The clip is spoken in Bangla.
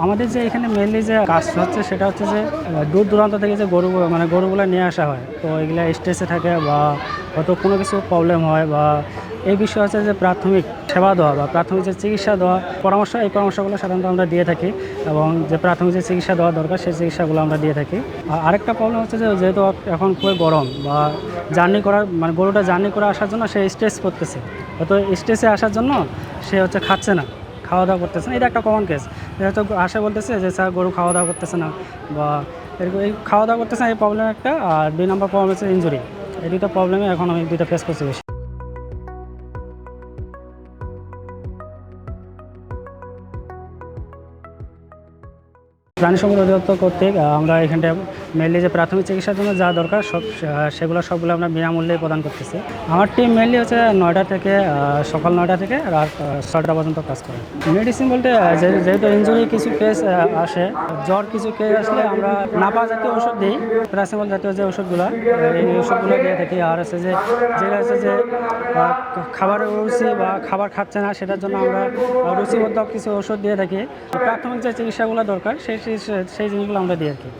আমাদের যে এখানে মেইনলি যে কাজটা হচ্ছে সেটা হচ্ছে যে দূর দূরান্ত থেকে যে গরুগুলো নিয়ে আসা হয়, তো এগুলা স্ট্রেসে থাকে বা হয়তো কোনো কিছু প্রবলেম হয় বা এই বিষয় হচ্ছে যে প্রাথমিক সেবা দেওয়া বা প্রাথমিক যে চিকিৎসা দেওয়া এই পরামর্শগুলো সাধারণত আমরা দিয়ে থাকি এবং যে প্রাথমিক যে চিকিৎসা দেওয়া দরকার সেই চিকিৎসাগুলো আমরা দিয়ে থাকি। আর আরেকটা প্রবলেম হচ্ছে যে যেহেতু এখন খুবই গরম বা জার্নি করার গরুটা জার্নি করে আসার জন্য সে স্ট্রেস করতেছে, হয়তো স্ট্রেসে আসার জন্য সে হচ্ছে খাচ্ছে না, খাওয়া দাওয়া করতেছে না। এটা একটা কমন কেস, হয়তো আসে বলতেছে যে স্যার গরু খাওয়া দাওয়া করতেছে না বা এরকম এই খাওয়া দাওয়া করতেছে না, এই প্রবলেম একটা। আর 2 নম্বর প্রবলেম হচ্ছে ইনজুরি। এই দুটো প্রবলেমে এখন আমি দুইটা ফেস করছি বেশি। প্রাণী সম্পদ অধিদপ্তর কর্তৃক আমরা এখানটায় মেনলি যে প্রাথমিক চিকিৎসার জন্য যা দরকার সবগুলো আমরা বিনামূল্যে প্রদান করতেছি। আমার টিম মেনলি হচ্ছে 9টা থেকে সকাল 9টা থেকে রাত 6টা পর্যন্ত কাজ করে। মেডিসিন বলতে যেহেতু ইনজুরি কিছু কেস আসে, জ্বর কিছু কেস আসলে আমরা নাপা জাতীয় ওষুধ দিই, প্যারাসিটামল জাতীয় যে ওষুধগুলো, এই ওষুধগুলো দিয়ে থাকি। আর হচ্ছে যে যেটা হচ্ছে যে খাবারের রুচি বা খাবার খাচ্ছে না সেটার জন্য আমরা রুচিবর্ধক কিছু ওষুধ দিয়ে থাকি। প্রাথমিক যে চিকিৎসাগুলো দরকার সেই জিনিসগুলো আমরা দিয়ে থাকি।